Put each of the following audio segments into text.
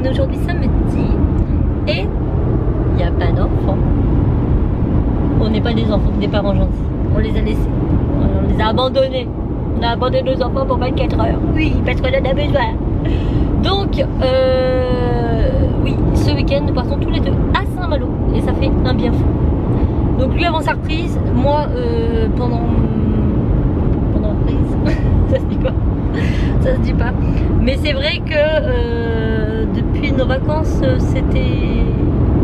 on est aujourd'hui samedi et il n'y a pas d'enfants. On n'est pas des enfants, des parents gentils. On les a laissés. On les a abandonnés. On a abandonné nos enfants pour 24 heures. Oui, parce qu'on en a besoin. Donc, oui, ce week-end, nous partons tous les deux à Saint-Malo. Et ça fait un bien fou. Donc lui avant sa reprise, moi pendant reprise. Ça se dit quoi? Ça se dit pas. Mais c'est vrai que depuis nos vacances, c'était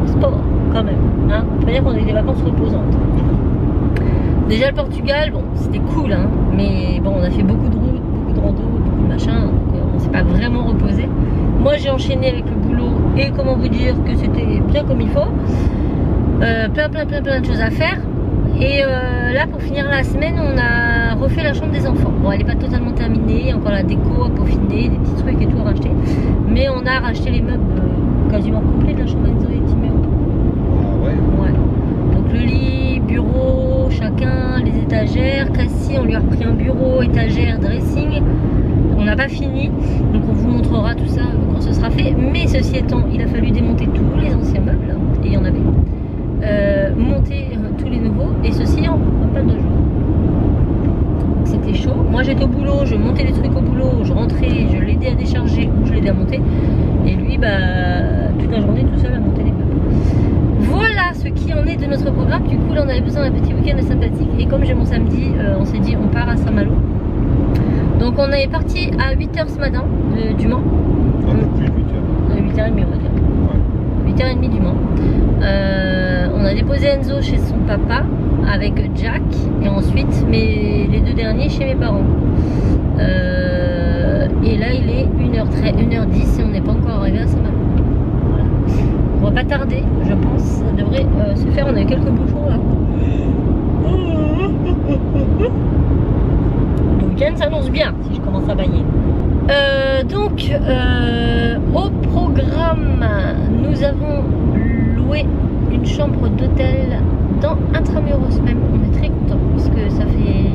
sport quand même. Hein, on peut dire qu'on a eu des vacances reposantes. Déjà le Portugal, bon, c'était cool, hein, mais bon, on a fait beaucoup de routes, beaucoup de rando, beaucoup de machin, donc on s'est pas vraiment reposé. Moi j'ai enchaîné avec le boulot et comment vous dire que c'était bien comme il faut. Plein de choses à faire. Et là pour finir la semaine, on a refait la chambre des enfants. Bon, elle n'est pas totalement terminée, encore la déco à peaufiner, des petits trucs et tout à racheter. Mais on a racheté les meubles quasiment complets de la chambre d'Enzo et Timéo. Ah ouais. Donc le lit, bureau, chacun, les étagères. Cassie, on lui a repris un bureau, étagère, dressing. On n'a pas fini, donc on vous montrera tout ça quand ce sera fait. Mais ceci étant, il a fallu démonter tous les anciens meubles, et il y en avait. Monter tous les nouveaux, et ceci en pas de jours. C'était chaud. Moi j'étais au boulot, je montais les trucs au boulot, je rentrais, je l'aidais à décharger ou je l'aidais à monter. Et lui, bah, toute la journée tout seul à monter les meubles. Voilà ce qui en est de notre programme. Du coup là on avait besoin d'un petit week-end sympathique. Et comme j'ai mon samedi, on s'est dit on part à Saint-Malo. Donc on est parti à 8h ce matin du Mans. Un peu plus de 8h. 8h30 on va dire. 8h30 du Mans. On a déposé Enzo chez son papa avec Jack et ensuite les deux derniers chez mes parents. Et là il est 1h10 et on n'est pas encore arrivé à Saint-Malo. Voilà. On va pas tarder, je pense. Ça devrait se faire. On a eu quelques bouchons là. Le week-end s'annonce bien si je commence à bailler. Donc au programme, nous avons loué une chambre d'hôtel dans Intramuros même. On est très contents parce que ça fait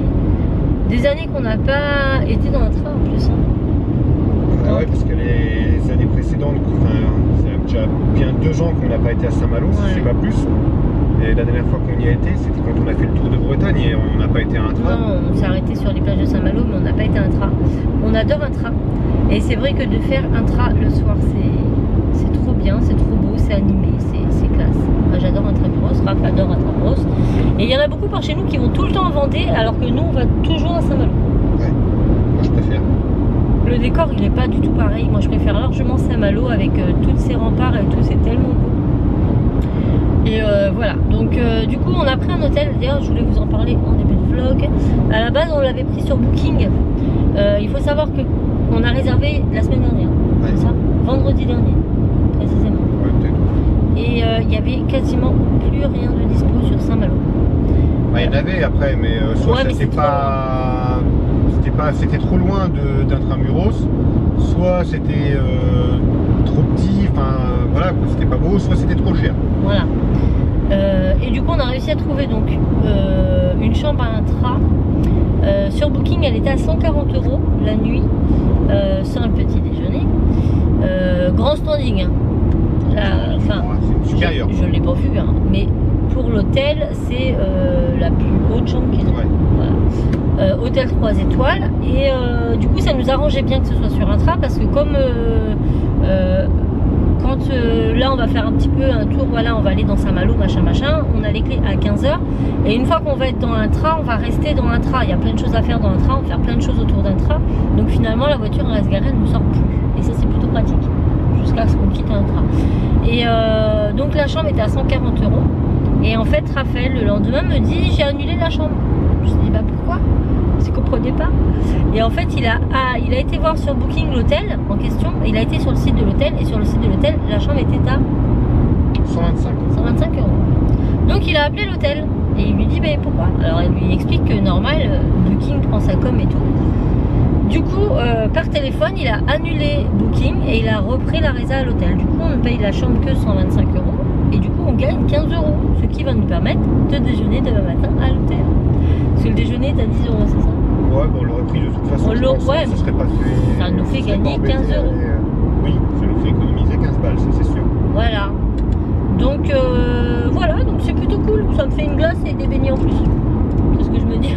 des années qu'on n'a pas été dans un train en plus. Hein. Ouais, parce que les années précédentes, enfin, c'est déjà bien 2 ans qu'on n'a pas été à Saint-Malo, si c'est pas plus. Et la dernière fois qu'on y a été, c'était quand on a fait le tour de Bretagne et on n'a pas été à un train. Non, on s'est arrêté sur les plages de Saint-Malo, mais on n'a pas été à un train. On adore un train. Et c'est vrai que de faire un train le soir, c'est trop bien, c'est trop beau, c'est animé, c'est classe. Moi j'adore Intramuros, Raph adore Intramuros. Et il y en a beaucoup par chez nous qui vont tout le temps en Vendée, alors que nous on va toujours à Saint-Malo. Ouais, moi je préfère. Le décor il est pas du tout pareil. Moi je préfère largement Saint-Malo avec toutes ses remparts et tout, c'est tellement beau. Et voilà, donc du coup on a pris un hôtel. D'ailleurs je voulais vous en parler en début de vlog. À la base on l'avait pris sur Booking. Il faut savoir que on a réservé la semaine dernière, c'est ça, vendredi dernier précisément. Ouais, peut-être. Et il y avait quasiment plus rien de dispo sur Saint-Malo. Bah, il y en avait après, mais soit c'était trop loin d'Intramuros, soit c'était trop petit, enfin voilà, c'était pas beau, soit c'était trop cher. Voilà. Et du coup on a réussi à trouver donc une chambre à Intra. Sur Booking elle était à 140 € la nuit, sans le petit déjeuner. Grand standing, hein. C'est supérieur. Je ne l'ai pas vu, hein, mais pour l'hôtel c'est la plus haute chambre qu'ils ont. Ouais. Voilà. Hôtel 3 étoiles. Et du coup ça nous arrangeait bien que ce soit sur Intra parce que comme quand là on va faire un petit peu un tour, voilà, on va aller dans Saint-Malo, machin, on a les clés à 15 h. Et une fois qu'on va être dans un train, on va rester dans un train. Il y a plein de choses à faire dans un train, on va faire plein de choses autour d'un train. Donc finalement la voiture en reste garée, elle ne nous sort plus. Et ça c'est plutôt pratique, jusqu'à ce qu'on quitte un train. Et donc la chambre était à 140 €. Et en fait Raphaël le lendemain me dit j'ai annulé la chambre. Je me suis dit bah pourquoi? Parce qu'il comprenait pas. Et en fait il a été voir sur Booking l'hôtel en question. Il a été sur le site de l'hôtel et sur le site de l'hôtel la chambre était à 125 €. Donc il a appelé l'hôtel et il lui dit bah pourquoi. Alors il lui explique que normal Booking prend sa com et tout. Du coup par téléphone il a annulé Booking et il a repris la résa à l'hôtel. Du coup on ne paye la chambre que 125 € et du coup on gagne 15 €, ce qui va nous permettre de déjeuner demain matin à l'hôtel. Parce que le déjeuner est à 10 €, c'est ça? Ouais, bon, on l'aurait pris de toute façon. Ouais, ça serait pas fait. Ça nous fait gagner 15 €. Oui, ça nous fait économiser 15 €. balles, ça c'est sûr. Voilà. Donc voilà, donc c'est plutôt cool. Ça me fait une glace et des beignets en plus. C'est ce que je me dis.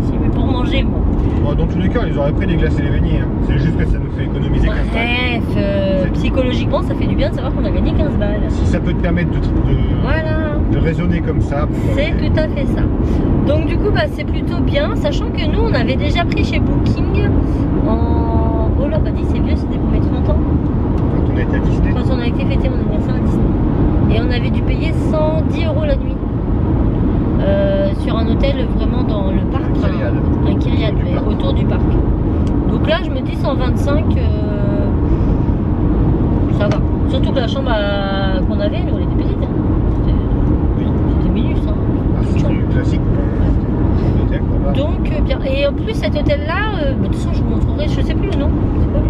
C'est pour manger, moi. Bon, dans tous les cas, ils auraient pris les glaces et les beignets. Hein. C'est juste que ça nous fait économiser 15 balles. Bref, psychologiquement, ça fait du bien de savoir qu'on a gagné 15 balles. Si ça peut te permettre de raisonner comme ça. C'est tout à fait ça. Donc du coup, bah, c'est plutôt bien, sachant que nous, on avait déjà pris chez Booking en... Oh là, bah dis, c'est vieux, c'était pour mes 30 ans. Quand on a été à Disney. Quand on a été fêter mon anniversaire à Disney. Et on avait dû payer 110 € la nuit. Sur un hôtel vraiment dans le parc. Un Kyriade, autour du parc. Donc là, je me dis 125, ça va. Surtout que la chambre qu'on avait, nous, elle était petite. Hein. C'était minus. Hein. C'est classique pour l'hôtel. Donc, bien. Et en plus, cet hôtel-là, de toute façon, je vous montrerai, je sais plus le nom.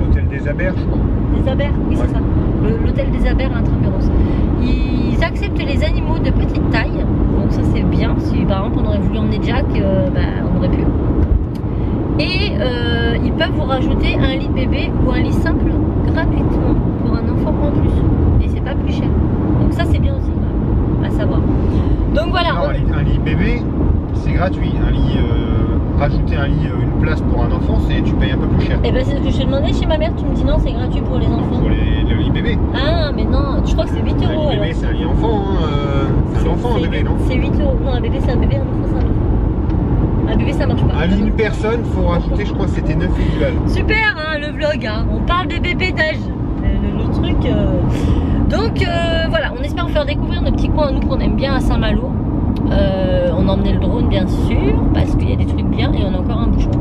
L'hôtel des Abers, je crois. Des Abers, oui, c'est ça. L'hôtel des Abers à Intramuros. Ils acceptent les animaux de petite taille. Donc ça c'est bien, si par exemple on aurait voulu emmener Jack, on aurait pu. Et ils peuvent vous rajouter un lit bébé ou un lit simple gratuitement pour un enfant en plus. Et c'est pas plus cher. Donc ça c'est bien aussi à savoir. Donc voilà. Non, un lit bébé c'est gratuit. Un lit, rajouter un lit, une place pour un enfant, tu payes un peu plus cher. Et ben c'est ce que je te demandais chez ma mère, tu me dis non c'est gratuit pour les enfants. Pour le lit bébé. Ah mais non, je crois que c'est 8 €. Un lit bébé c'est un lit enfant, hein. C'est un enfant un bébé, non? C'est 8 €. Non, un bébé c'est un bébé, un enfant c'est un enfant. Un bébé ça marche pas. Un lit une personne, faut rajouter, je crois que c'était 9 € balles. Super hein, le vlog, hein. On parle de bébé d'âge. Le truc. Donc voilà, on espère vous faire découvrir nos petits coins à nous qu'on aime bien à Saint-Malo. On a emmené le drone bien sûr, parce qu'il y a des trucs bien et on a encore un bouchon.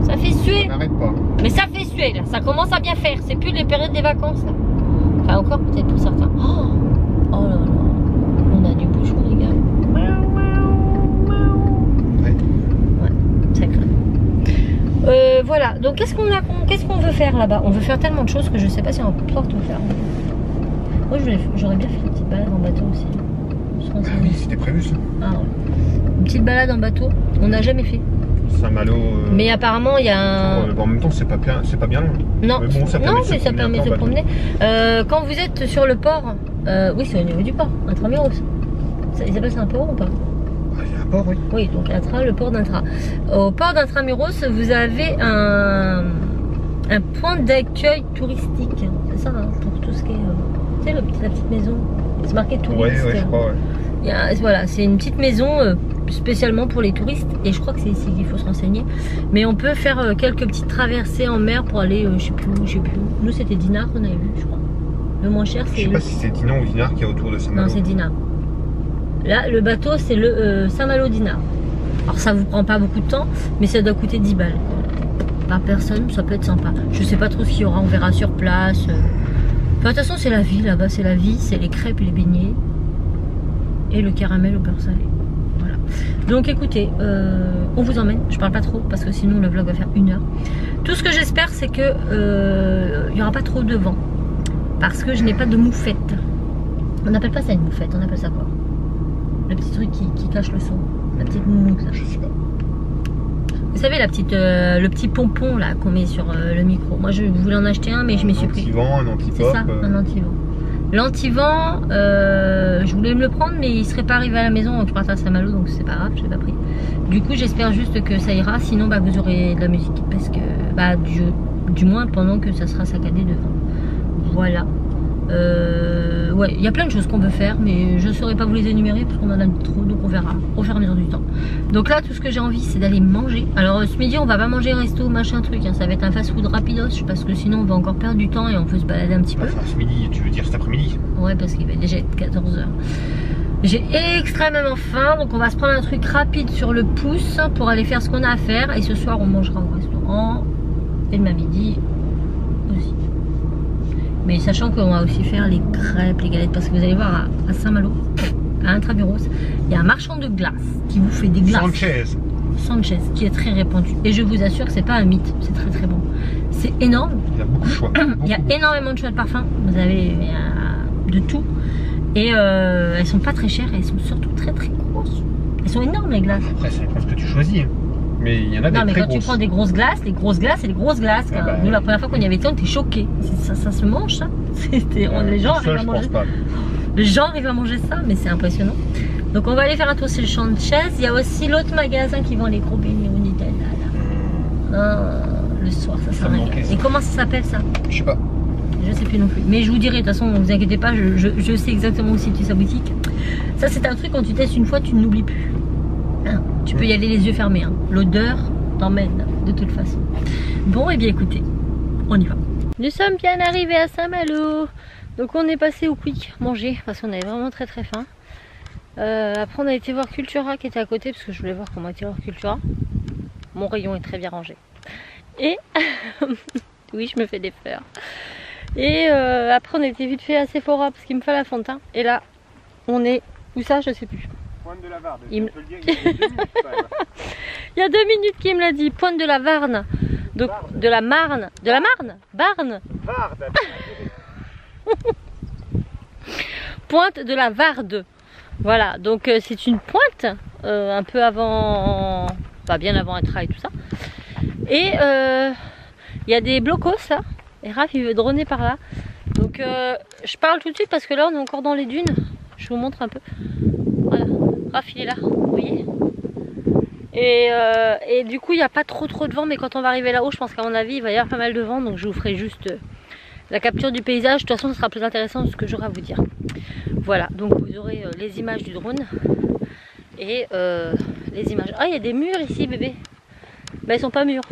Ça fait suer. Ça n'arrête pas. Mais ça fait suer là, ça commence à bien faire. C'est plus les périodes des vacances là. Enfin encore peut-être pour certains. Oh là là, on a du bouchon les gars. Ouais, ça craint. Voilà, donc qu'est-ce qu'on veut faire là-bas? On veut faire tellement de choses que je sais pas si on va pouvoir tout faire. Moi j'aurais bien fait une petite balade en bateau aussi. Oui, c'était prévu ça. Ah ouais. Une petite balade en bateau, on n'a jamais fait. Saint-Malo. Mais apparemment il y a un... en même temps c'est pas bien long. Non, mais bon, ça permet de se promener. Quand vous êtes sur le port, oui c'est au niveau du port, Intramuros. Ils appellent ça un port ou pas? Il y a un port, oui. Oui, donc le port d'Intra. Au port d'Intramuros, vous avez un point d'accueil touristique. C'est ça, hein, pour tout ce qui est... tu sais, la petite maison. C'est marqué touriste. Ouais, je crois, ouais. Voilà, c'est une petite maison spécialement pour les touristes. Et je crois que c'est ici qu'il faut se renseigner. Mais on peut faire quelques petites traversées en mer pour aller, je sais plus. Nous, c'était Dinard qu'on avait vu, je crois. Le moins cher, c'est... Je sais pas si c'est Dinan ou Dinard qui est autour de Saint-Malo. Non, c'est Dinard. Là, le bateau, c'est le Saint-Malo-Dinard. Alors, ça vous prend pas beaucoup de temps, mais ça doit coûter 10 balles. Par personne, ça peut être sympa. Je sais pas trop ce qu'il y aura, on verra sur place. Enfin, de toute façon, c'est la vie là-bas, c'est la vie, c'est les crêpes et les beignets. Et le caramel au beurre salé. Voilà. Donc écoutez, on vous emmène. Je parle pas trop parce que sinon le vlog va faire 1 heure. Tout ce que j'espère, c'est que il n'y aura pas trop de vent. Parce que je n'ai pas de moufette. On n'appelle pas ça une moufette, on appelle ça quoi? Le petit truc qui cache le son. La petite moumoute là. Je sais pas. Vous savez, le petit pompon là qu'on met sur le micro. Moi je voulais en acheter un, mais je m'y suis pris. Un anti-vent, C'est ça, un anti-vent. L'anti-vent, je voulais me le prendre, mais il serait pas arrivé à la maison, donc je partais à Saint-Malo, donc c'est pas grave, je l'ai pas pris. Du coup, j'espère juste que ça ira, sinon bah, vous aurez de la musique, parce que bah, du moins pendant que ça sera saccadé devant. Voilà. Ouais, il y a plein de choses qu'on peut faire, mais je ne saurais pas vous les énumérer parce qu'on en a trop, donc on verra au fur et à mesure du temps. Donc là, tout ce que j'ai envie, c'est d'aller manger. Alors ce midi, on va pas manger resto, machin truc, hein. Ça va être un fast-food rapidos, parce que sinon on va encore perdre du temps et on peut se balader un petit peu. Enfin, ce midi, tu veux dire cet après-midi? Ouais, parce qu'il va déjà être 14 h. J'ai extrêmement faim, donc on va se prendre un truc rapide sur le pouce pour aller faire ce qu'on a à faire. Et ce soir, on mangera au restaurant. Et demain midi aussi. Mais sachant qu'on va aussi faire les crêpes, les galettes, parce que vous allez voir à Saint-Malo, à Intramuros, il y a un marchand de glace qui vous fait des glaces. Sanchez, qui est très répandu. Et je vous assure que c'est pas un mythe, c'est très très bon. C'est énorme. Il y a beaucoup de choix. Il y a énormément de choix de parfums. Vous avez de tout. Et elles sont pas très chères et elles sont surtout très très grosses. Elles sont énormes les glaces. Après, ça dépend ce que tu choisis. Mais il y en a des non, mais très quand grosses. tu prends des grosses glaces, les grosses glaces, c'est les grosses glaces. Ah bah, nous, la première fois qu'on y avait été, on était choqués. Ça se mange, ça Les gens arrivent à manger. Les gens arrivent à manger ça, mais c'est impressionnant. Donc on va aller faire un tour sur le champ de chaises. Il y a aussi l'autre magasin qui vend les gros beignets au Nutella. Le soir, ça régale. Et comment ça s'appelle ça? Je sais pas. Je sais plus non plus. Mais je vous dirai, de toute façon, ne vous inquiétez pas, je sais exactement où situe sa boutique. Ça, c'est un truc, quand tu testes une fois, tu ne l'oublies plus. Hein, tu peux y aller les yeux fermés. Hein. L'odeur t'emmène de toute façon. Bon, et bien écoutez, on y va. Nous sommes bien arrivés à Saint-Malo. Donc on est passé au Quick manger parce qu'on avait vraiment très faim. Après on a été voir Cultura qui était à côté parce que je voulais voir comment était leur Cultura. Mon rayon est très bien rangé. Et oui, je me fais des fleurs. Et après on a été vite fait à Sephora parce qu'il me fallait la fond de teint. Et là on est où ça, je sais plus. Pointe de la Varne. Il y a 2 minutes qu'il me l'a dit. Pointe de la Varne. Donc, de la Marne. De la Marne. Barne. Varde. Pointe de la Varde. Voilà, donc c'est une pointe un peu avant, enfin bien avant un trail, tout ça. Et il y a des blocos là. Et Raph il veut droner par là. Donc je parle tout de suite parce que là on est encore dans les dunes. Je vous montre un peu. Voilà, Raph il est là, vous voyez. Et du coup il n'y a pas trop de vent, mais quand on va arriver là-haut, je pense qu'à mon avis il va y avoir pas mal de vent. Donc je vous ferai juste la capture du paysage. De toute façon ce sera plus intéressant de ce que j'aurai à vous dire. Voilà, donc vous aurez les images du drone et les images. Ah, il y a des murs ici, bébé. Bah ils sont pas mûrs.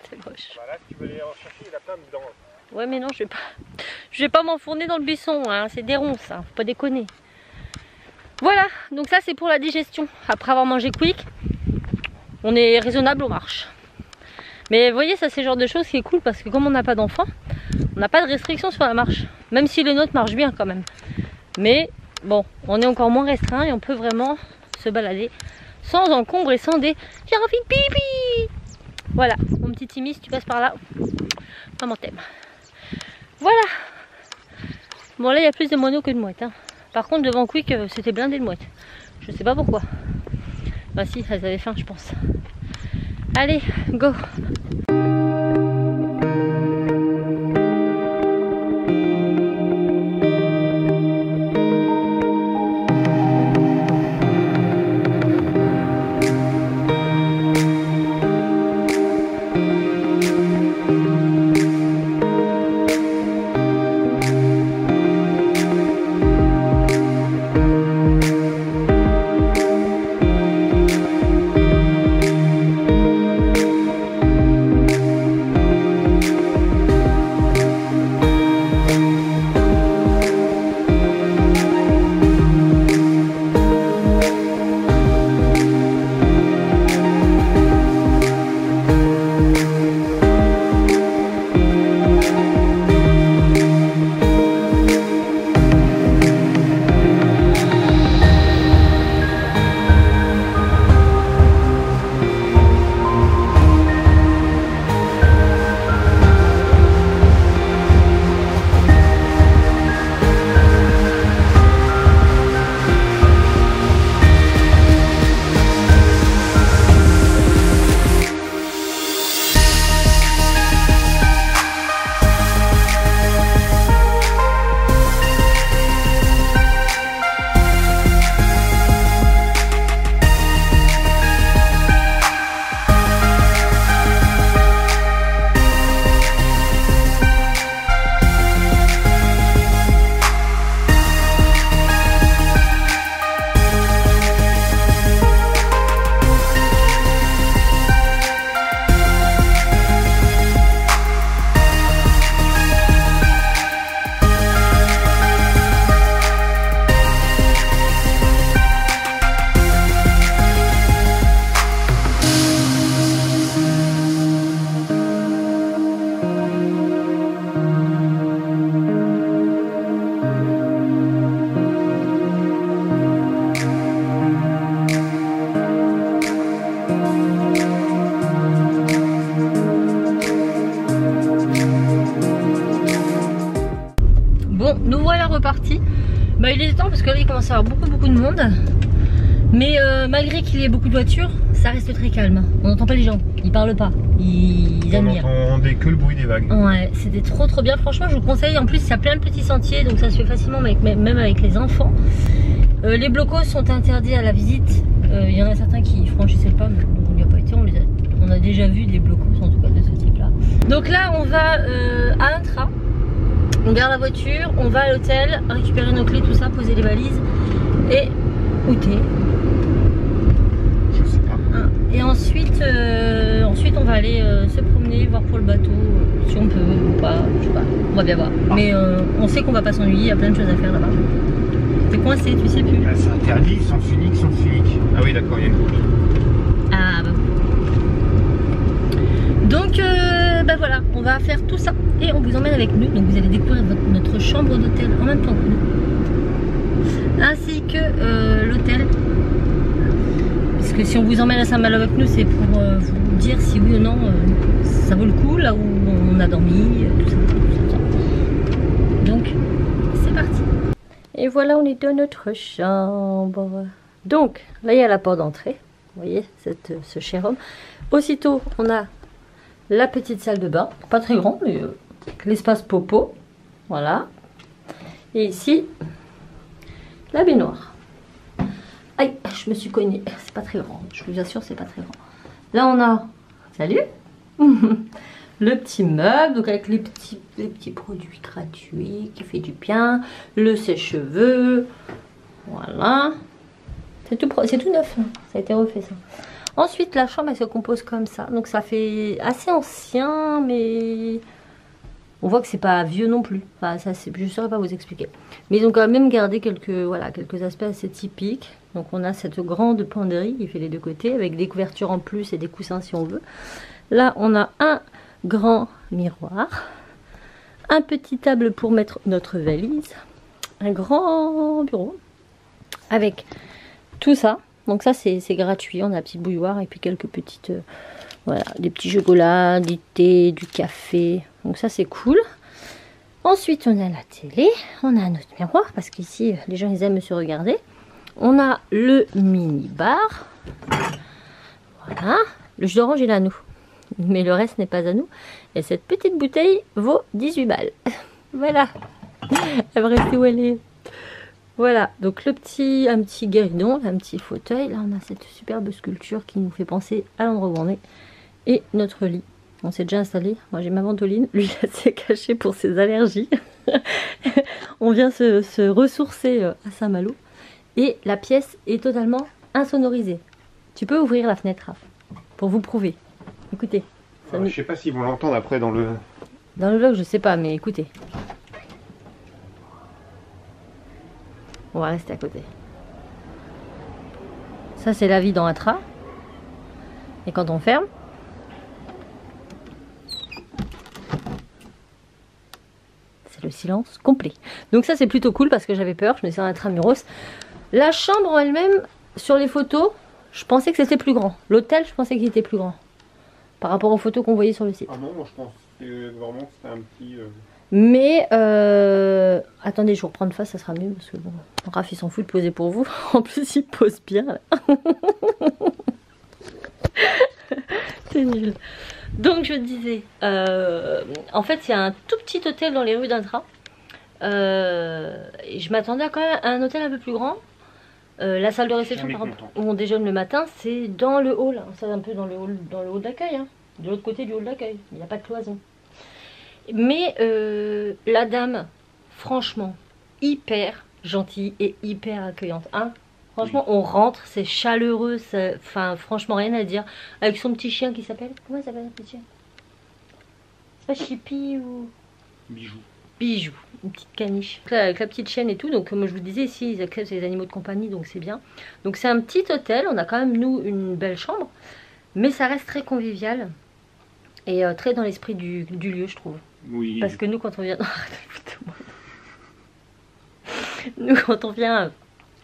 C'est moche. Bah là, si tu veux les rechercher, il y a plein dedans. Ouais, mais non, je vais pas m'enfourner dans le buisson, hein. C'est des ronces, hein. Faut pas déconner. Voilà, donc ça c'est pour la digestion. Après avoir mangé quick, on est raisonnable, on marche. Mais vous voyez, ça c'est le genre de choses qui est cool parce que comme on n'a pas d'enfants, on n'a pas de restrictions sur la marche. Même si le nôtre marche bien quand même. Mais bon, on est encore moins restreint et on peut vraiment se balader sans encombre et sans des j'ai envie de pipi. Voilà, mon petit Timis, tu passes par là. Maman t'aime. Voilà. Bon là il y a plus de moineaux que de mouettes. Hein. Par contre devant Quick c'était blindé de mouettes. Je sais pas pourquoi. Bah si, elles avaient faim je pense. Allez, go. Bon, nous voilà repartis. Bah, il est temps parce que là il commence à y avoir beaucoup de monde. Mais malgré qu'il y ait beaucoup de voitures, ça reste très calme. On n'entend pas les gens, ils parlent pas, ils admirent. On n'entendait que le bruit des vagues. Ouais, c'était trop bien. Franchement, je vous conseille. En plus, il y a plein de petits sentiers, donc ça se fait facilement même avec les enfants. Les blocos sont interdits à la visite. Il y en a certains qui franchissaient le pas, mais on n'y a pas été. On a déjà vu des blocos, en tout cas de ce type-là. Donc là, on va à Intra. On garde la voiture, on va à l'hôtel, récupérer nos clés, tout ça, poser les valises et outer. Je sais pas. Et ensuite on va aller se promener, voir pour le bateau, si on peut ou pas, je sais pas, on va bien voir. Mais on sait qu'on va pas s'ennuyer, il y a plein de choses à faire là-bas. T'es coincé, tu sais plus. Bah, c'est interdit, sens unique, sens unique. Ah oui, d'accord, il y a une boucle. Ah bah. Donc bah voilà, on va faire tout ça et on vous emmène avec nous. Donc vous allez découvrir notre chambre d'hôtel en même temps que nous, ainsi que l'hôtel. Parce que si on vous emmène à Saint-Malo avec nous, c'est pour vous dire si oui ou non ça vaut le coup, là où on a dormi, tout ça. Donc c'est parti. Et voilà, on est dans notre chambre. Donc là il y a la porte d'entrée. Vous voyez ce cher homme. Aussitôt on a la petite salle de bain, pas très grand, mais l'espace popo, voilà. Et ici, la baignoire. Aïe, je me suis cognée, c'est pas très grand, je vous assure, c'est pas très grand. Là, on a, salut, le petit meuble, donc avec les petits produits gratuits qui fait du bien, le sèche-cheveux, voilà. C'est tout neuf, ça a été refait ça. Ensuite, la chambre, elle se compose comme ça. Donc, ça fait assez ancien, mais on voit que c'est pas vieux non plus. Enfin, ça, je ne saurais pas vous expliquer. Mais ils ont quand même gardé quelques aspects assez typiques. Donc, on a cette grande penderie qui fait les deux côtés, avec des couvertures en plus et des coussins si on veut. Là, on a un grand miroir, un petit table pour mettre notre valise, un grand bureau avec tout ça. Donc ça c'est gratuit, on a un petit bouilloire et puis quelques petites, voilà, des petits chocolats, du thé, du café. Donc ça c'est cool. Ensuite on a la télé, on a notre miroir parce qu'ici les gens ils aiment se regarder. On a le mini bar, voilà. Le jus d'orange il est à nous, mais le reste n'est pas à nous. Et cette petite bouteille vaut 18 balles. Voilà, elle va rester où elle est. Voilà, donc un petit guéridon, un petit fauteuil. Là, on a cette superbe sculpture qui nous fait penser à l'endroit où on est. Et notre lit. On s'est déjà installé. Moi, j'ai ma ventoline. Lui, il s'est caché pour ses allergies. On vient se ressourcer à Saint-Malo. Et la pièce est totalement insonorisée. Tu peux ouvrir la fenêtre, Raph, pour vous prouver. Écoutez. Je sais pas s'ils vont l'entendre après dans le... Dans le vlog, je sais pas, mais écoutez. On va rester à côté. Ça, c'est la vie dans Intra. Et quand on ferme, c'est le silence complet. Donc ça, c'est plutôt cool parce que j'avais peur. Je me suis dit intramuros. La chambre en elle-même, sur les photos, je pensais que c'était plus grand. L'hôtel, je pensais qu'il était plus grand. Par rapport aux photos qu'on voyait sur le site. Ah non, moi je pense vraiment que c'était un petit... Mais attendez, je vous reprends de face, ça sera mieux parce que bon, Raph il s'en fout de poser pour vous. En plus, il pose bien. C'est nul. Donc je disais, en fait, il y a un tout petit hôtel dans les rues d'Intra. Et je m'attendais quand même à un hôtel un peu plus grand. La salle de réception, par exemple, où on déjeune le matin, c'est dans le hall. C'est un peu dans le hall d'accueil. Hein, de l'autre côté du hall d'accueil. Il n'y a pas de cloison. Mais la dame, franchement, hyper gentille et hyper accueillante. Hein, franchement, on rentre, c'est chaleureux, enfin, franchement, rien à dire. Avec son petit chien qui s'appelle... Comment ça s'appelle, le petit chien? C'est pas Chippy ou... Bijou. Bijou, une petite caniche. Avec la petite chienne et tout, donc comme je vous disais, ici, ils acceptent les animaux de compagnie, donc c'est bien. Donc c'est un petit hôtel, on a quand même, nous, une belle chambre. Mais ça reste très convivial. Et très dans l'esprit du lieu, je trouve. Oui. Parce que nous, quand on vient... nous, quand on vient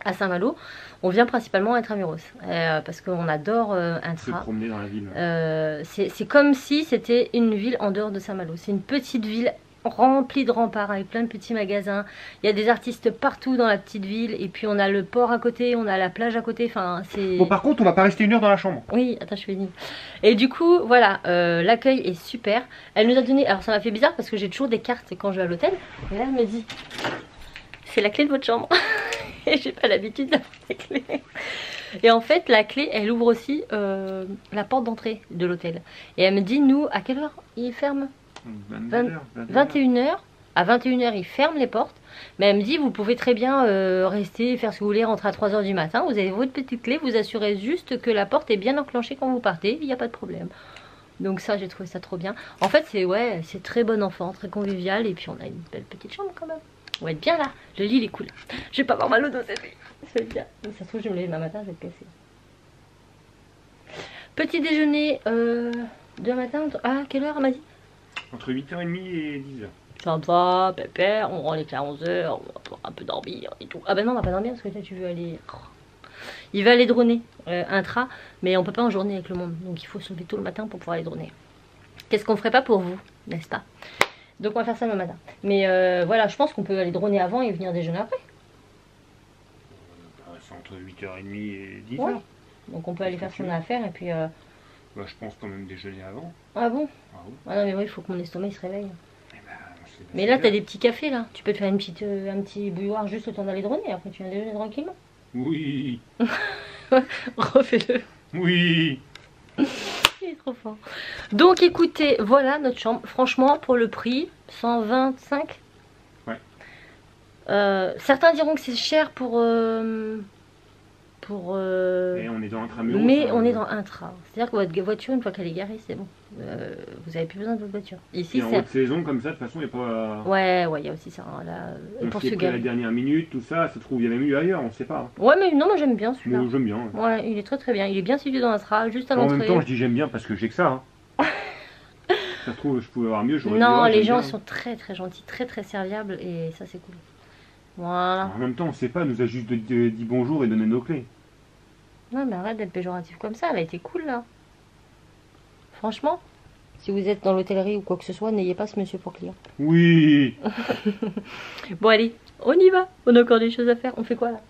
à Saint-Malo, on vient principalement à Intramuros. Parce qu'on adore Intra. Se promener dans la ville. C'est comme si c'était une ville en dehors de Saint-Malo. C'est une petite ville rempli de remparts avec plein de petits magasins. Il y a des artistes partout dans la petite ville. Et puis on a le port à côté, on a la plage à côté. Enfin, c'est... Bon, par contre, on va pas rester 1 heure dans la chambre. Oui, attends, je finis. Et du coup, voilà, l'accueil est super. Elle nous a donné... Alors ça m'a fait bizarre parce que j'ai toujours des cartes quand je vais à l'hôtel. Et là, elle me dit, c'est la clé de votre chambre. Et j'ai pas l'habitude d'avoir la clé. Et en fait, la clé, elle ouvre aussi la porte d'entrée de l'hôtel. Et elle me dit, nous, à quelle heure il ferme 21h. À 21h, ils ferment les portes. Mais elle me dit, vous pouvez très bien rester, faire ce que vous voulez, rentrer à 3h du matin. Vous avez votre petite clé, vous assurez juste que la porte est bien enclenchée quand vous partez. Il n'y a pas de problème. Donc ça, j'ai trouvé ça trop bien. En fait, c'est très bon enfant, très convivial. Et puis, on a une belle petite chambre quand même. On va être bien là. Le lit, il est cool. Je vais pas avoir mal au dos cette nuit. Ça va être bien. Donc, ça se trouve, je vais me lever demain matin, je vais être cassée. Petit déjeuner demain matin. Ah, quelle heure, elle m'a dit? Entre 8h30 et 10h. Ça va, pépère, on rend les clés à 11h, on va un peu dormir et tout. Ah ben non, on va pas dormir parce que toi tu veux aller... Il va aller droner intra, mais on peut pas en journée avec le monde. Donc il faut se lever tôt le matin pour pouvoir aller droner. Qu'est-ce qu'on ferait pas pour vous, n'est-ce pas? Donc on va faire ça le matin. Mais voilà, je pense qu'on peut aller droner avant et venir déjeuner après. C'est entre 8h30 et 10h. Ouais. Donc on peut aller faire son affaire et puis... Bah, je pense quand même déjeuner avant. Ah bon? Ah oui. Ah non mais oui, il faut que mon estomac il se réveille. Eh ben, Mais là, t'as des petits cafés là. Tu peux te faire un petit bouilloire juste le temps d'aller droner. Après, tu viens déjeuner tranquillement. Oui. Refais-le. Oui. Il est trop fort. Donc, écoutez, voilà notre chambre. Franchement, pour le prix, 125. Ouais. Certains diront que c'est cher pour. Et on est dans Intramuros. Mais on est dans Intra. C'est-à-dire que votre voiture, une fois qu'elle est garée, c'est bon. Vous avez plus besoin de votre voiture. Ici, et en haute saison, comme ça, de toute façon, il n'y a pas... Ouais, il y a aussi ça. Là, pour se garer. La dernière minute, tout ça, ça se trouve, il y avait mieux ailleurs, on ne sait pas. Ouais, mais non, moi j'aime bien celui-là. Moi, j'aime bien. Ouais, il est très très bien. Il est bien situé dans Intra, juste à l'entrée. En même temps, je dis j'aime bien parce que j'ai que ça. Hein. Ça se trouve, je pouvais avoir mieux. Non, les gens sont très très gentils, très très serviables et ça, c'est cool. Voilà. En même temps, on ne sait pas, elle nous a juste dit bonjour et donné nos clés. Non, mais arrête d'être péjoratif comme ça, elle a été cool là. Franchement, si vous êtes dans l'hôtellerie ou quoi que ce soit, n'ayez pas ce monsieur pour client. Oui. Bon, allez, on y va. On a encore des choses à faire. On fait quoi là?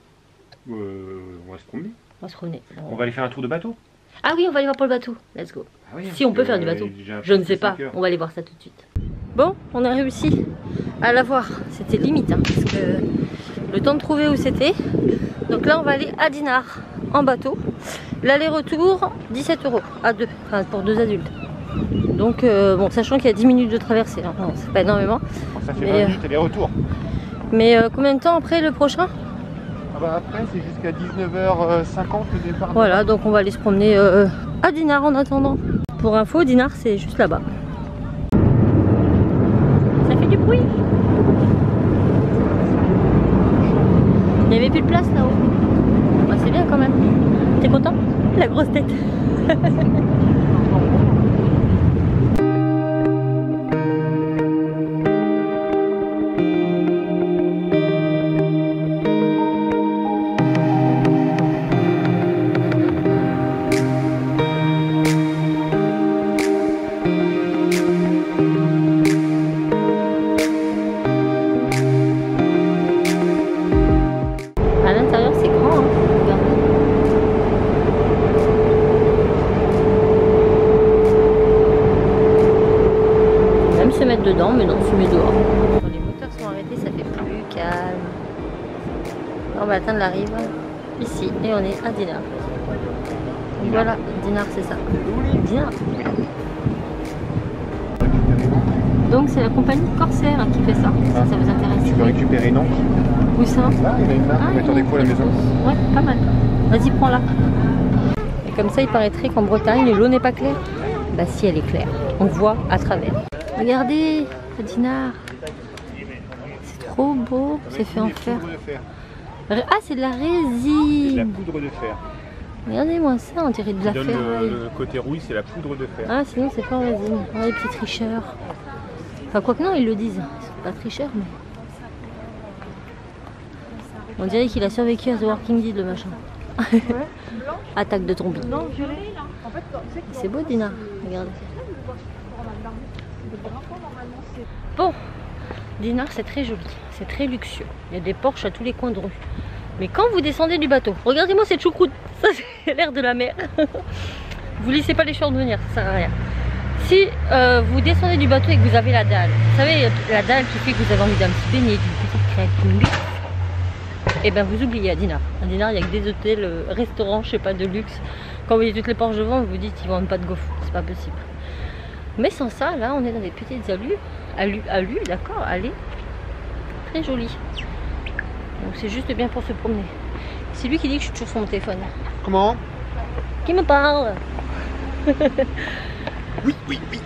On va se promener. On va se promener. On va aller faire un tour de bateau. Ah oui, on va aller voir pour le bateau. Let's go. Ah oui, si on peut faire du bateau. Je ne sais pas. On va aller voir ça tout de suite. Bon, on a réussi à la voir. C'était limite, hein, parce que le temps de trouver où c'était. Donc là, on va aller à Dinard en bateau. L'aller-retour, 17 € à deux, enfin pour 2 adultes. Donc, bon, sachant qu'il y a 10 minutes de traversée, hein, non, c'est pas énormément. Ça fait 20 minutes aller-retour. Mais combien de temps après le prochain? Ah bah après, c'est jusqu'à 19h50 le départ. Voilà, donc on va aller se promener à Dinard en attendant. Pour info, Dinard, c'est juste là-bas. Ça fait du bruit. Il n'y avait plus de place là-haut. Bah, c'est bien quand même. T'es content? La grosse tête. Dedans, mais non, fumer dehors. Quand les moteurs sont arrêtés, ça fait plus calme. Là, on va atteindre la rive ici et on est à Dinard. Donc voilà, Dinard, c'est ça. Dinard. Donc c'est la compagnie Corsair qui fait ça. Ah, ça vous intéresse? Tu peux récupérer Nantes. Où ça? Là, il y a une marque pour mettre des pots à la maison. Ouais, pas mal. Vas-y, prends-la. Et comme ça, il paraîtrait qu'en Bretagne, l'eau n'est pas claire. Bah si, elle est claire. On voit à travers. Regardez, à Dinard. C'est trop beau, c'est fait en fer. Ah, c'est de la résine. C'est de la poudre de fer. Regardez-moi ça, on dirait de la ferraille. Le côté rouille, c'est la poudre de fer. Ah, sinon c'est pas en résine. Oh, les petits tricheurs. Enfin, quoi que non, ils le disent. Ils sont pas tricheurs, mais... On dirait qu'il a survécu à The Walking Dead, le machin. Attaque de zombies. C'est beau, Dinard. Regardez. Bon, Dinard, c'est très joli, c'est très luxueux. Il y a des Porsche à tous les coins de rue. Mais quand vous descendez du bateau, regardez-moi cette choucroute, ça c'est l'air de la mer. Vous laissez pas les shorts venir, ça sert à rien. Si vous descendez du bateau et que vous avez la dalle, vous savez la dalle qui fait que vous avez envie d'un petit beignet, d'une petite crêpe, d'une luxe, et ben vous oubliez à Dinard. À Dinard, il n'y a que des hôtels, restaurants, je sais pas, de luxe. Quand vous voyez toutes les Porsche devant, vous vous dites ils vendent pas de gaufres, c'est pas possible. Mais sans ça, là on est dans des petites allées, d'accord, allées très jolies. Donc c'est juste bien pour se promener. C'est lui qui dit que je suis toujours sur mon téléphone. Comment? Qui me parle? Oui, oui, oui.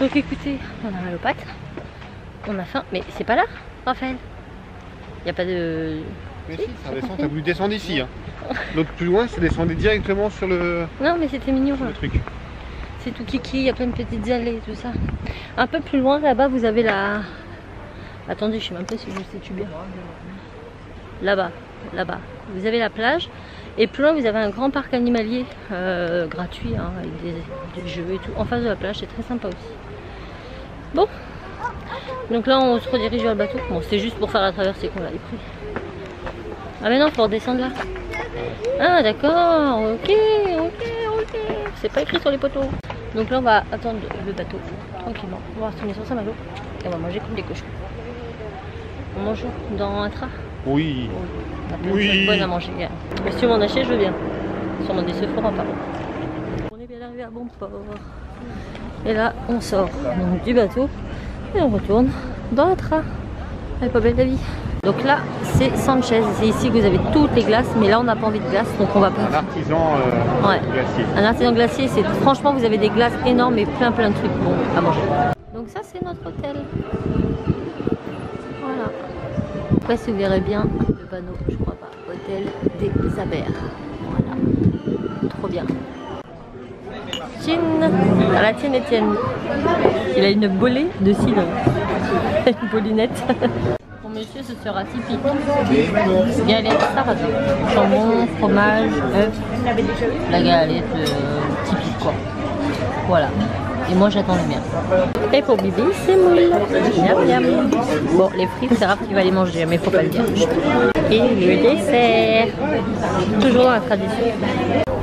Donc écoutez, on a mal aux pattes, on a faim, mais c'est pas là, Raphaël. Il n'y a pas de... Mais si, ça descend, t'as voulu descendre ici. Hein. L'autre plus loin, c'est descendre directement sur le... Non mais c'était mignon. Le truc. C'est tout kiki, il y a plein de petites allées, tout ça. Un peu plus loin, là-bas, vous avez la... Attendez, je sais même pas si je situe bien. Là-bas, là-bas. Vous avez la plage. Et plus loin, vous avez un grand parc animalier gratuit, hein, avec des jeux et tout. En face de la plage, c'est très sympa aussi. Bon. Donc là, on se redirige vers le bateau. Bon, c'est juste pour faire la traversée qu'on l'avait pris. Ah mais non, faut redescendre là. Ah d'accord, ok. C'est pas écrit sur les poteaux. Donc là, on va attendre le bateau, tranquillement. On va retourner sur Saint-Malo. Et on va manger comme des cochons. On mange dans un train. Oui. On a plein de choses bonnes à manger. Mais si tu m'en achètes, je veux bien. Sûrement des Sephora, pardon. On est bien arrivé à bon port. Et là, on sort donc, du bateau et on retourne dans le train. Elle est pas belle la vie. Donc là, c'est Sanchez. C'est ici que vous avez toutes les glaces, mais là, on n'a pas envie de glace, donc on va pas. Un artisan glacier. Un artisan glacier, c'est franchement, vous avez des glaces énormes et plein de trucs bons à manger. Donc ça, c'est notre hôtel. Voilà. Après, si vous verrez bien le panneau, je crois pas. Hôtel des Abers. Voilà. Trop bien. Chine. À la tienne, Étienne. Il a une bolée de cidre. Une bolinette. Pour monsieur, ce sera typique. Galette sarrasin. Jambon, fromage, œuf. La galette typique, quoi. Voilà. Et moi j'attends le mien. Et pour Bibi, c'est moule. Miam miam. Bon, les frites, c'est rare qu'il va les manger, mais il faut pas le dire. Et le dessert. Toujours dans la tradition.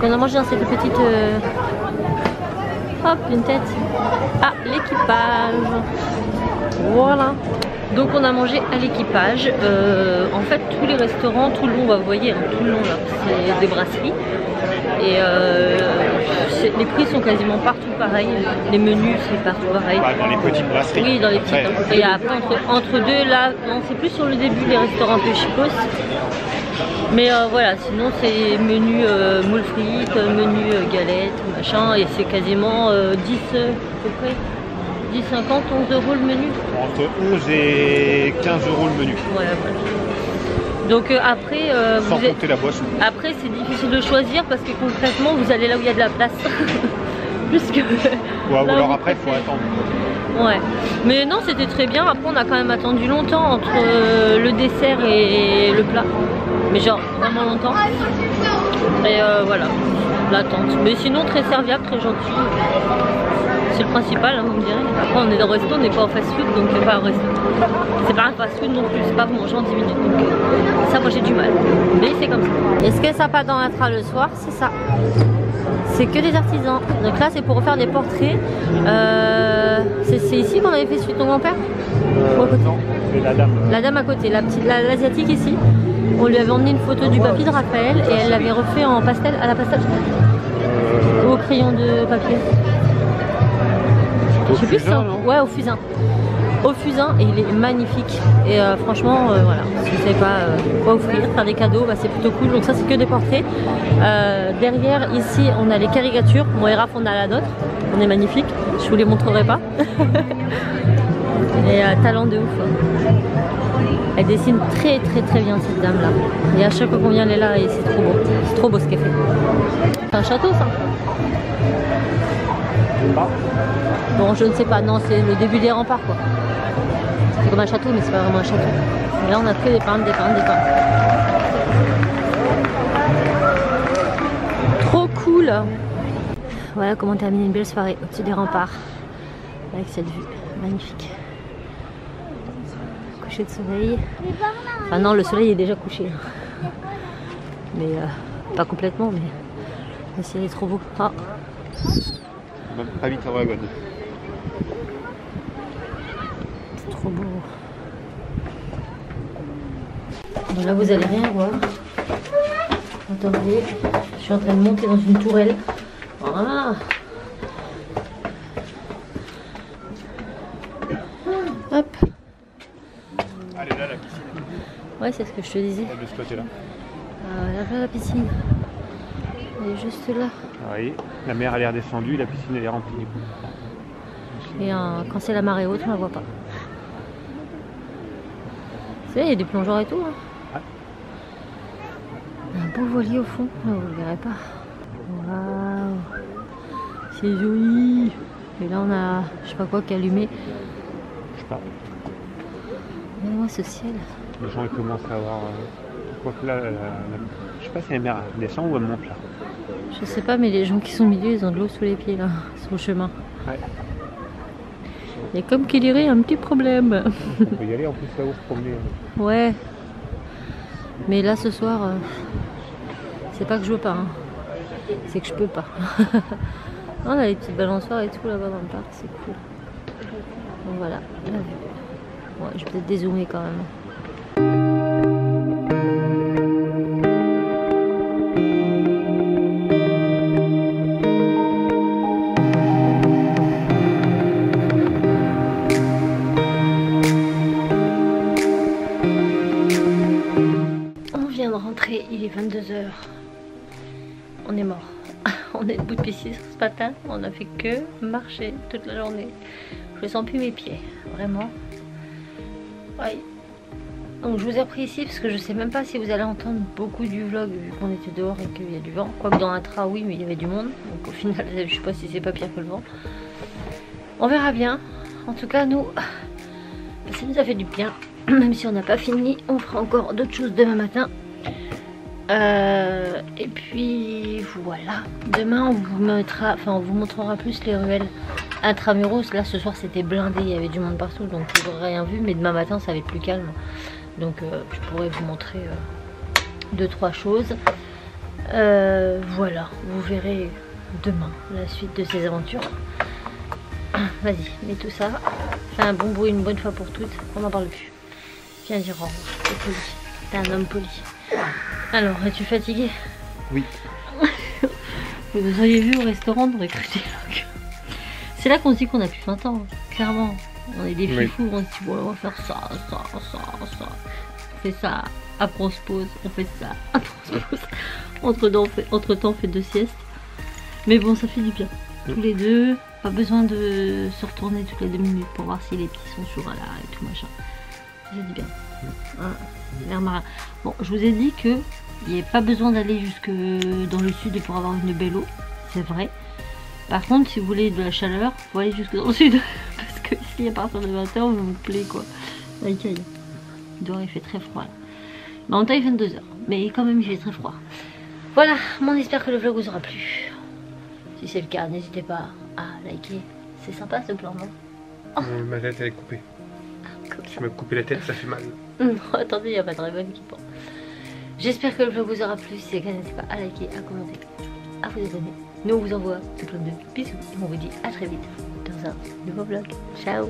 On a mangé dans cette petite... Hop, une tête. Ah, l'équipage. Voilà. Donc on a mangé à l'équipage. En fait, tous les restaurants, tout le long, vous voyez, hein, tout le long là, c'est des brasseries. Et les prix sont quasiment partout pareils. Les menus, c'est partout pareil. Dans les petites brasseries. Oui, dans les petites. Après, et après, entre deux, là, non, c'est plus sur le début, les restaurants un peu chicos. Mais voilà, sinon c'est menu moules frites, menu galettes, machin, et c'est quasiment 10 à peu près. 10, 50, 11 euros le menu. Entre 11 et 15 euros le menu. Voilà, voilà. Donc après, sans compter la boisson. Après c'est difficile de choisir parce que concrètement vous allez là où il y a de la place. Plus que... Ou alors après il faut attendre. Ouais. Mais non, c'était très bien. Après on a quand même attendu longtemps entre le dessert et le plat. Mais genre vraiment longtemps. Et voilà, l'attente. Mais sinon très serviable, très gentil. C'est le principal, hein, vous me direz. Après on est dans le resto, on n'est pas en fast food, donc pas un resto. C'est pas un fast food non plus, c'est pas pour manger en 10 minutes. Donc ça moi j'ai du mal. Mais c'est comme ça. Est-ce que ça passe dans la tra le soir? C'est ça. C'est que des artisans. Donc là c'est pour refaire des portraits. C'est ici qu'on avait fait celui de ton grand-père? Non, c'est la dame. La dame à côté, l'asiatique ici. On lui avait emmené une photo du papy de Raphaël et elle l'avait refait en pastel, à la pastel. Ou au crayon de papier. Au fusain, non? Ouais, au fusain. Au fusain, et il est magnifique. Et franchement, voilà, si vous ne savez pas quoi offrir, faire des cadeaux, bah, c'est plutôt cool. Donc ça, c'est que des portraits. Derrière, ici, on a les caricatures. Moi et Raph, on a la nôtre. On est magnifique. Je vous les montrerai pas. Et talent de ouf. Elle dessine très bien cette dame là. Et à chaque fois qu'on vient, elle est là et c'est trop beau. C'est trop beau ce qu'elle fait. C'est un château ça? Bon, je ne sais pas, non, c'est le début des remparts quoi. C'est comme un château, mais c'est pas vraiment un château. Et là, on a que des pins. Trop cool! Voilà comment terminer une belle soirée au-dessus des remparts. Avec cette vue magnifique. coucher de soleil. Enfin non, le soleil est déjà couché. Mais pas complètement, mais le ciel est trop beau. Ah. Pas vite à Wagon. C'est trop beau. Bon, là vous allez rien voir. Attendez, je suis en train de monter dans une tourelle. Voilà. Hop. Allez là, la piscine. Ouais, c'est ce que je te disais. De ce côté-là. Là, la piscine. Elle est juste là. Oui, la mer a l'air descendue, la piscine elle est remplie. Et quand c'est la marée haute, on la voit pas. C'est vrai, il y a des plongeurs et tout. Hein. Ouais. Un beau voilier au fond, là, vous le verrez pas. Waouh, c'est joli. Et là on a, je sais pas quoi qui est allumé. Je sais pas. Regardez-moi ce ciel. Les gens ils commencent à avoir. Quoique là, je sais pas si la mer descend ou elle monte là. Je sais pas, mais les gens qui sont au milieu, ils ont de l'eau sous les pieds là, sur le chemin. Ouais. Il y a comme qu'il irait un petit problème. On peut y aller en plus là-haut se promener. Ouais. Mais là ce soir, c'est pas que je veux pas, hein. C'est que je peux pas. On a les petites balançoires et tout là-bas dans le parc, c'est cool. Donc voilà, la vue. Ouais, je vais peut-être dézoomer quand même. Rentrer, il est 22 h. On est mort. On est debout depuis 6 h ce matin. On a fait que marcher toute la journée. Je sens plus mes pieds, vraiment. Ouais. Donc je vous ai repris ici parce que je sais même pas si vous allez entendre beaucoup du vlog vu qu'on était dehors et qu'il y a du vent. Quoique dans un train, oui, mais il y avait du monde. Donc au final, je sais pas si c'est pas pire que le vent. On verra bien. En tout cas, nous, ça nous a fait du bien. Même si on n'a pas fini, on fera encore d'autres choses demain matin. Et puis voilà, demain on vous mettra, enfin on vous montrera plus les ruelles intramuros. Là ce soir c'était blindé, il y avait du monde partout donc vous n'aurez rien vu, mais demain matin ça va être plus calme. Donc je pourrais vous montrer 2-3 choses. Voilà, vous verrez demain la suite de ces aventures. Vas-y, mets tout ça, fais un bon bruit une bonne fois pour toutes, on n'en parle plus. Viens dire au revoir, t'es poli, t'es un homme poli. Alors, es-tu fatigué? Oui. Vous nous auriez vu au restaurant, on aurait cru des langues. C'est là qu'on se dit qu'on a plus 20 ans, clairement. On est des fifous, on se dit bon, on va faire ça. On fait ça, après on se pose, on fait ça, après on se pose. Entre-temps, on fait 2 siestes. Mais bon, ça fait du bien. Tous les deux, pas besoin de se retourner toutes les 2 minutes pour voir si les petits sont toujours là et tout machin. Ça fait du bien. L'air marin. Bon, je vous ai dit que il n'y avait pas besoin d'aller jusque dans le sud pour avoir une belle eau, c'est vrai. Par contre, si vous voulez de la chaleur, faut aller jusque dans le sud. Parce que ici, à partir de 20 h, on vous plaît quoi. Aïe aïe. Dehors, il fait très froid là. Mais en même temps, il est 22 h. Mais quand même, il fait très froid. Voilà, on espère que le vlog vous aura plu. Si c'est le cas, n'hésitez pas à liker. C'est sympa ce plan, non? Oh. Ma tête elle est coupée. Je me couper la tête, ça fait mal. Non, attendez, il n'y a pas de Raven qui pense. J'espère que le vlog vous aura plu. Si c'est le cas, n'hésitez pas à liker, à commenter, à vous abonner. Nous on vous envoie plein de bisous et on vous dit à très vite dans un nouveau vlog. Ciao.